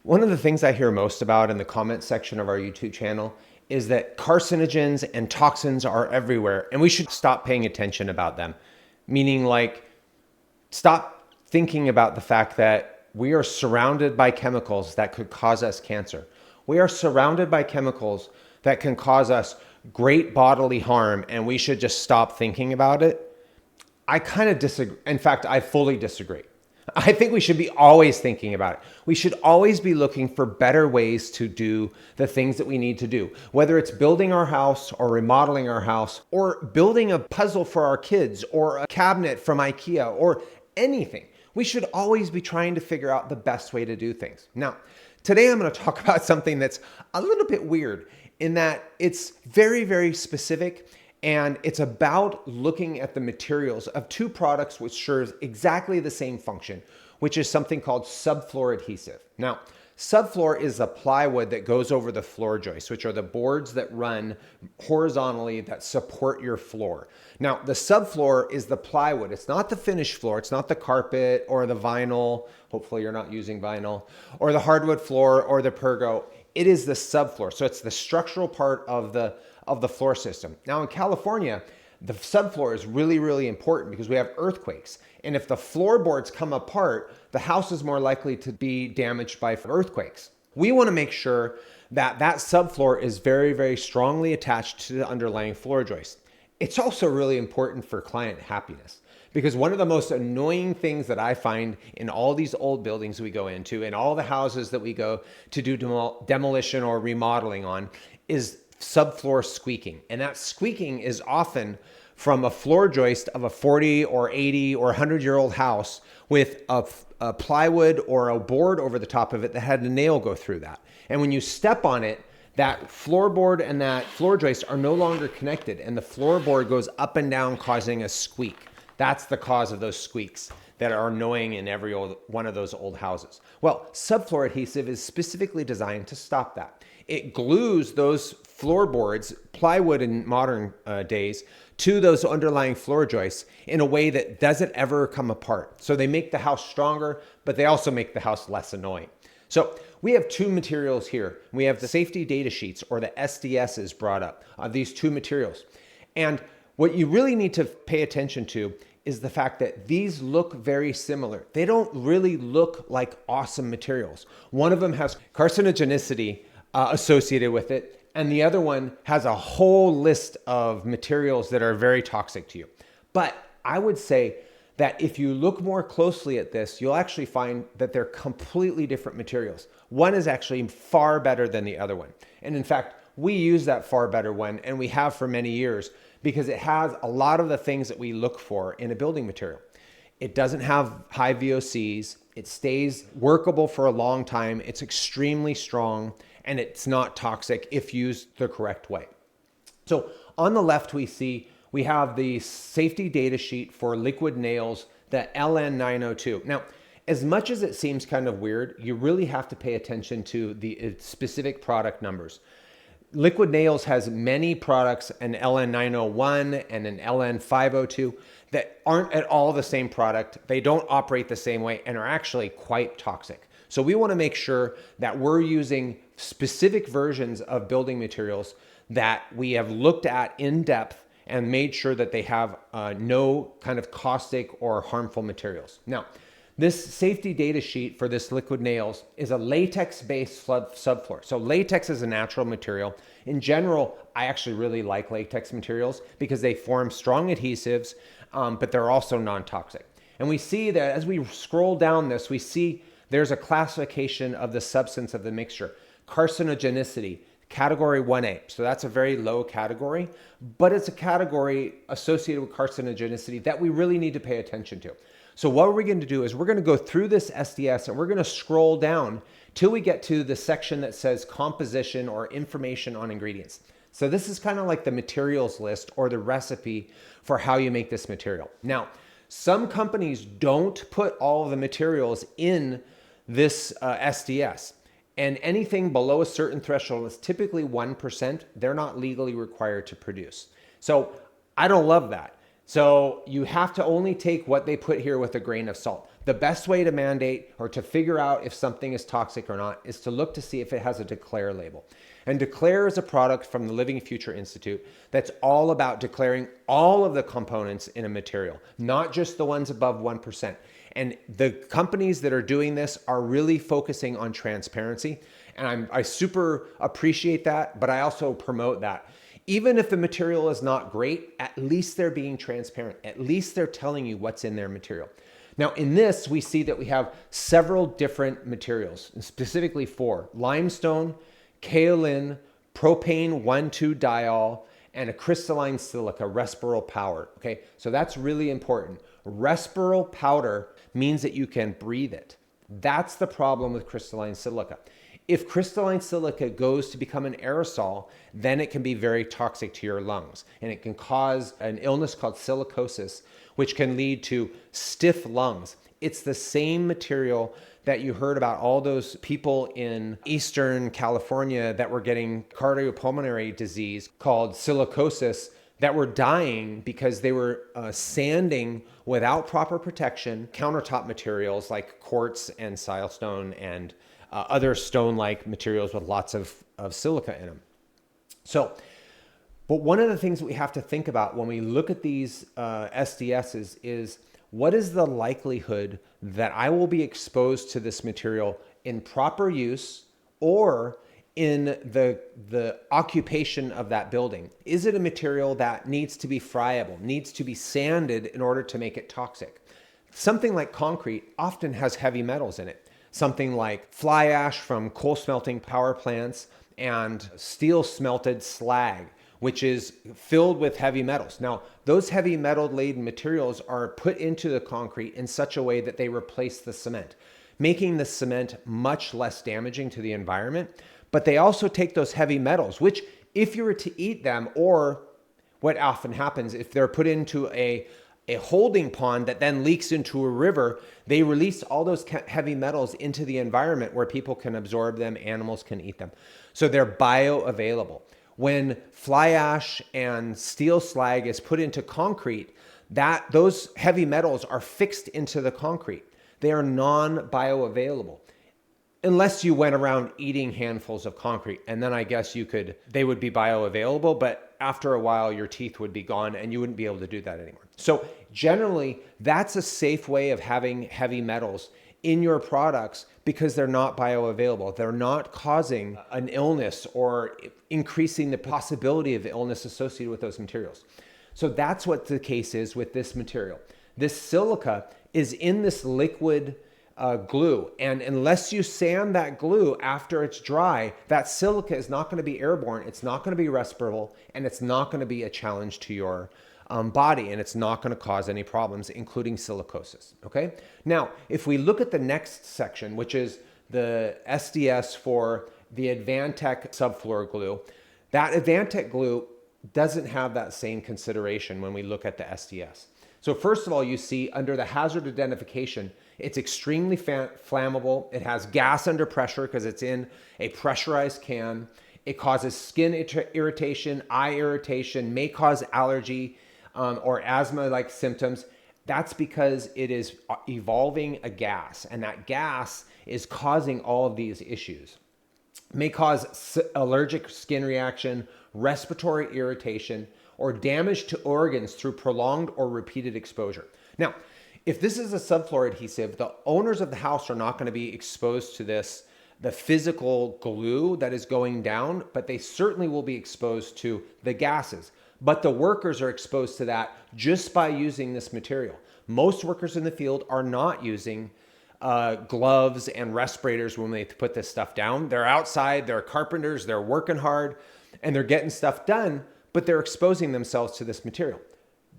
One of the things I hear most about in the comment section of our YouTube channel is that carcinogens and toxins are everywhere and we should stop paying attention about them. Meaning like, stop thinking about the fact that we are surrounded by chemicals that could cause us cancer. We are surrounded by chemicals that can cause us great bodily harm and we should just stop thinking about it. I kind of disagree. In fact, I fully disagree. I think we should be always thinking about it. We should always be looking for better ways to do the things that we need to do, whether it's building our house or remodeling our house or building a puzzle for our kids or a cabinet from IKEA or anything. We should always be trying to figure out the best way to do things. Now, today I'm going to talk about something that's a little bit weird in that it's very, very specific. And it's about looking at the materials of two products which serve exactly the same function, which is something called subfloor adhesive. Now, subfloor is a plywood that goes over the floor joists, which are the boards that run horizontally that support your floor. Now, the subfloor is the plywood. It's not the finished floor. It's not the carpet or the vinyl. Hopefully you're not using vinyl, or the hardwood floor or the pergo. It is the subfloor. So it's the structural part of the floor system. Now in California, the subfloor is really, really important because we have earthquakes. And if the floorboards come apart, the house is more likely to be damaged by earthquakes. We want to make sure that that subfloor is very, very strongly attached to the underlying floor joist. It's also really important for client happiness because one of the most annoying things that I find in all these old buildings we go into and all the houses that we go to do demolition or remodeling on is subfloor squeaking. And that squeaking is often from a floor joist of a 40 or 80 or 100-year-old house with a plywood or a board over the top of it that had a nail go through that. And when you step on it, that floorboard and that floor joist are no longer connected and the floorboard goes up and down causing a squeak. That's the cause of those squeaks that are annoying in every one of those old houses. Well, subfloor adhesive is specifically designed to stop that. It glues those floorboards, plywood in modern days, to those underlying floor joists in a way that doesn't ever come apart. So they make the house stronger, but they also make the house less annoying. So we have two materials here. We have the safety data sheets, or the SDSs, brought up of these two materials. And what you really need to pay attention to is the fact that these look very similar. They don't really look like awesome materials. One of them has carcinogenicity associated with it, and the other one has a whole list of materials that are very toxic to you. But I would say that if you look more closely at this, you'll actually find that they're completely different materials. One is actually far better than the other one. And in fact, we use that far better one, and we have for many years, because it has a lot of the things that we look for in a building material. It doesn't have high VOCs. It stays workable for a long time. It's extremely strong, and it's not toxic if used the correct way. So on the left, we have the safety data sheet for liquid nails, the LN902. Now, as much as it seems kind of weird, you really have to pay attention to the specific product numbers. Liquid nails has many products, an LN901 and an LN502, that aren't at all the same product. They don't operate the same way and are actually quite toxic. So we want to make sure that we're using specific versions of building materials that we have looked at in depth and made sure that they have no kind of caustic or harmful materials. Now, this safety data sheet for this liquid nails is a latex-based subfloor. So latex is a natural material. In general, I actually really like latex materials because they form strong adhesives, but they're also non-toxic. And we see that as we scroll down this, we see there's a classification of the substance of the mixture. Carcinogenicity, category 1A. So that's a very low category, but it's a category associated with carcinogenicity that we really need to pay attention to. So what we're going to do is we're going to go through this SDS and we're going to scroll down till we get to the section that says composition or information on ingredients. So this is kind of like the materials list or the recipe for how you make this material. Now, some companies don't put all of the materials in this SDS. And anything below a certain threshold is typically 1%. They're not legally required to produce. So I don't love that. So you have to only take what they put here with a grain of salt. The best way to mandate or to figure out if something is toxic or not is to look to see if it has a declare label. And declare is a product from the Living Future Institute that's all about declaring all of the components in a material, not just the ones above 1%. And the companies that are doing this are really focusing on transparency. And I super appreciate that, but I also promote that. Even if the material is not great, at least they're being transparent. At least they're telling you what's in their material. Now in this, we see that we have several different materials, specifically 4: limestone, kaolin, propane 1,2-diol, and a crystalline silica, respiral powder. Okay, so that's really important. Respiral powder means that you can breathe it. That's the problem with crystalline silica. If crystalline silica goes to become an aerosol, then it can be very toxic to your lungs, and it can cause an illness called silicosis, which can lead to stiff lungs. It's the same material that you heard about all those people in Eastern California that were getting cardiopulmonary disease called silicosis, that were dying because they were sanding without proper protection countertop materials like quartz and silestone and other stone-like materials with lots of silica in them. So, but one of the things that we have to think about when we look at these SDSs is what is the likelihood that I will be exposed to this material in proper use or in the occupation of that building? Is it a material that needs to be friable, needs to be sanded in order to make it toxic? Something like concrete often has heavy metals in it. Something like fly ash from coal smelting power plants and steel smelted slag, which is filled with heavy metals. Now, those heavy metal laden materials are put into the concrete in such a way that they replace the cement, making the cement much less damaging to the environment. But they also take those heavy metals, which if you were to eat them, or what often happens if they're put into a holding pond that then leaks into a river, they release all those heavy metals into the environment where people can absorb them, animals can eat them. So they're bioavailable. When fly ash and steel slag is put into concrete, those heavy metals are fixed into the concrete. They are non-bioavailable. Unless you went around eating handfuls of concrete, and then I guess they would be bioavailable, but after a while your teeth would be gone and you wouldn't be able to do that anymore. So generally, that's a safe way of having heavy metals in your products because they're not bioavailable. They're not causing an illness or increasing the possibility of illness associated with those materials. So that's what the case is with this material. This silica is in this liquid glue. And unless you sand that glue after it's dry, that silica is not going to be airborne. It's not going to be respirable, and it's not going to be a challenge to your body, and it's not going to cause any problems, including silicosis. Okay. Now, if we look at the next section, which is the SDS for the Advantec subfloor glue, that Advantec glue doesn't have that same consideration when we look at the SDS. So first of all, you see under the hazard identification, it's extremely flammable. It has gas under pressure because it's in a pressurized can. It causes skin irritation, eye irritation, may cause allergy or asthma-like symptoms. That's because it is evolving a gas, and that gas is causing all of these issues. May cause allergic skin reaction, respiratory irritation, or damage to organs through prolonged or repeated exposure. Now, if this is a subfloor adhesive, the owners of the house are not going to be exposed to this, the physical glue that is going down, but they certainly will be exposed to the gases. But the workers are exposed to that just by using this material. Most workers in the field are not using gloves and respirators when they put this stuff down. They're outside, they're carpenters, they're working hard, and they're getting stuff done, but they're exposing themselves to this material.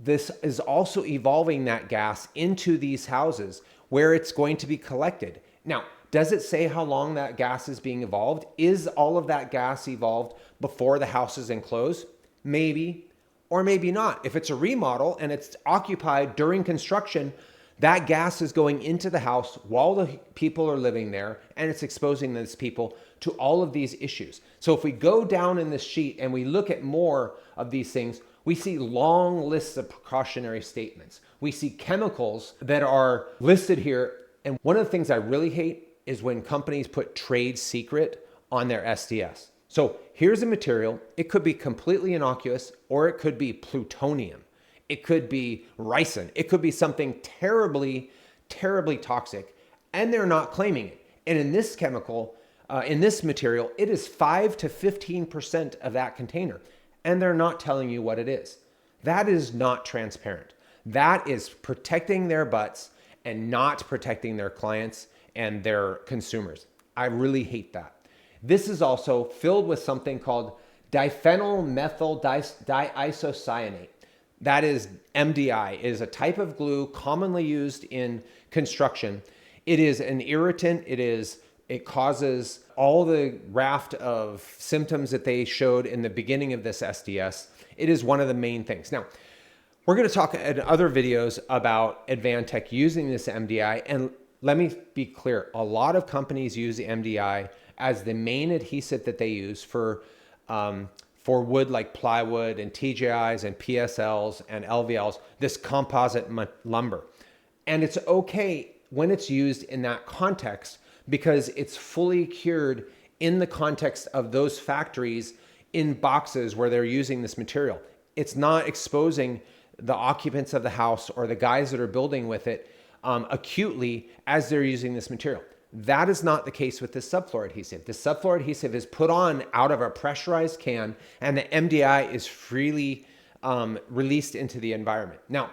This is also evolving that gas into these houses where it's going to be collected. Now, does it say how long that gas is being evolved? Is all of that gas evolved before the house is enclosed? Maybe, or maybe not. If it's a remodel and it's occupied during construction, that gas is going into the house while the people are living there, and it's exposing those people to all of these issues. So if we go down in this sheet and we look at more of these things, We see long lists of precautionary statements. We see chemicals that are listed here. And one of the things I really hate is when companies put trade secret on their SDS. So here's a material. It could be completely innocuous, or it could be plutonium. It could be ricin. It could be something terribly, terribly toxic, and they're not claiming it. And in this chemical, in this material, it is 5 to 15% of that container, and they're not telling you what it is. That is not transparent. That is protecting their butts and not protecting their clients and their consumers. I really hate that. This is also filled with something called diphenyl methyl diisocyanate. That is MDI. It is a type of glue commonly used in construction. It is an irritant. It causes all the raft of symptoms that they showed in the beginning of this SDS. It is one of the main things. Now, we're going to talk in other videos about Advantec using this MDI. And let me be clear, a lot of companies use the MDI as the main adhesive that they use for wood like plywood and TJIs and PSLs and LVLs, this composite lumber. And it's okay when it's used in that context because it's fully cured in the context of those factories in boxes where they're using this material. It's not exposing the occupants of the house or the guys that are building with it acutely as they're using this material. That is not the case with this subfloor adhesive. The subfloor adhesive is put on out of a pressurized can, and the MDI is freely released into the environment. Now,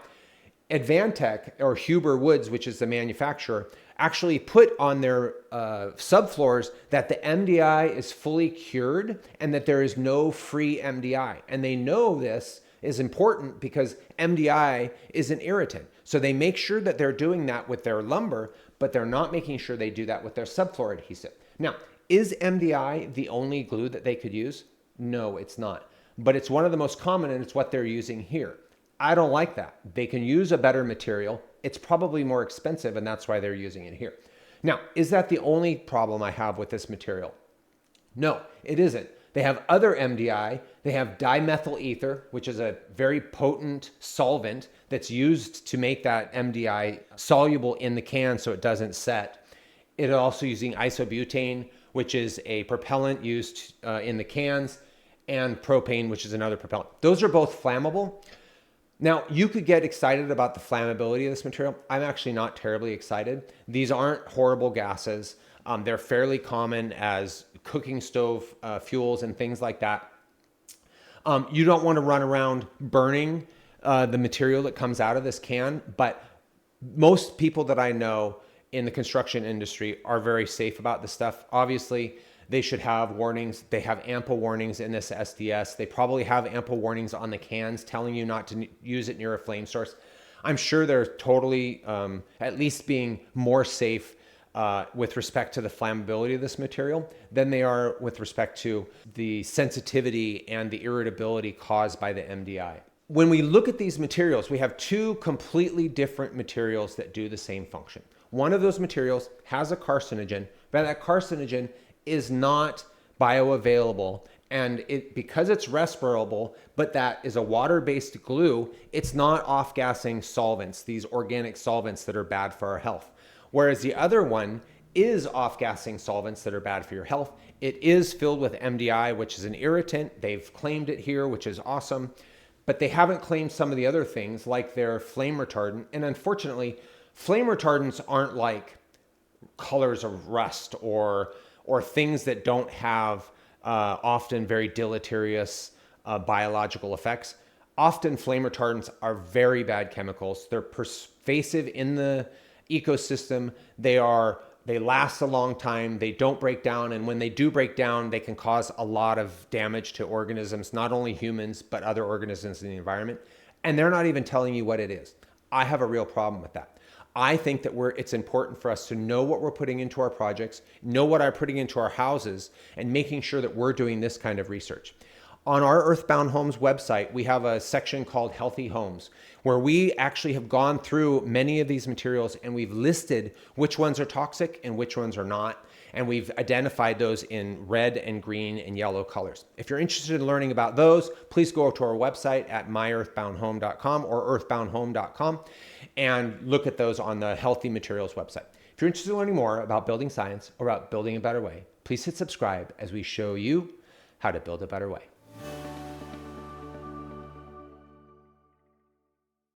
Advantec or Huber Woods, which is the manufacturer, actually put on their subfloors that the MDI is fully cured and that there is no free MDI. And they know this is important because MDI is an irritant. So they make sure that they're doing that with their lumber, but they're not making sure they do that with their subfloor adhesive. Now, is MDI the only glue that they could use? No, it's not. But it's one of the most common, and it's what they're using here. I don't like that. They can use a better material. It's probably more expensive, and that's why they're using it here. Now, is that the only problem I have with this material? No, it isn't. They have other MDI. They have dimethyl ether, which is a very potent solvent that's used to make that MDI soluble in the can so it doesn't set. It also using isobutane, which is a propellant used in the cans, and propane, which is another propellant. Those are both flammable. Now, you could get excited about the flammability of this material. I'm actually not terribly excited. These aren't horrible gases. They're fairly common as cooking stove fuels and things like that. You don't want to run around burning the material that comes out of this can, but most people that I know in the construction industry are very safe about this stuff. Obviously, they should have warnings. They have ample warnings in this SDS. They probably have ample warnings on the cans telling you not to use it near a flame source. I'm sure they're totally at least being more safe with respect to the flammability of this material than they are with respect to the sensitivity and the irritability caused by the MDI. When we look at these materials, we have two completely different materials that do the same function. One of those materials has a carcinogen, but that carcinogen is not bioavailable, and because it's respirable, but that is a water-based glue, it's not off-gassing solvents, these organic solvents that are bad for our health. Whereas the other one is off-gassing solvents that are bad for your health. It is filled with MDI, which is an irritant. They've claimed it here, which is awesome, but they haven't claimed some of the other things like their flame retardant. And unfortunately, flame retardants aren't like colors of rust or things that don't have often very deleterious biological effects. Often flame retardants are very bad chemicals. They're pervasive in the ecosystem. They last a long time. They don't break down. And when they do break down, they can cause a lot of damage to organisms, not only humans, but other organisms in the environment. And they're not even telling you what it is. I have a real problem with that. I think that it's important for us to know what we're putting into our projects, know what I'm putting into our houses, and making sure that we're doing this kind of research. On our Earthbound Homes website, we have a section called Healthy Homes, where we actually have gone through many of these materials and we've listed which ones are toxic and which ones are not. And we've identified those in red and green and yellow colors. If you're interested in learning about those, please go to our website at myearthboundhome.com or earthboundhome.com and look at those on the Healthy Materials website. If you're interested in learning more about building science or about building a better way, please hit subscribe as we show you how to build a better way.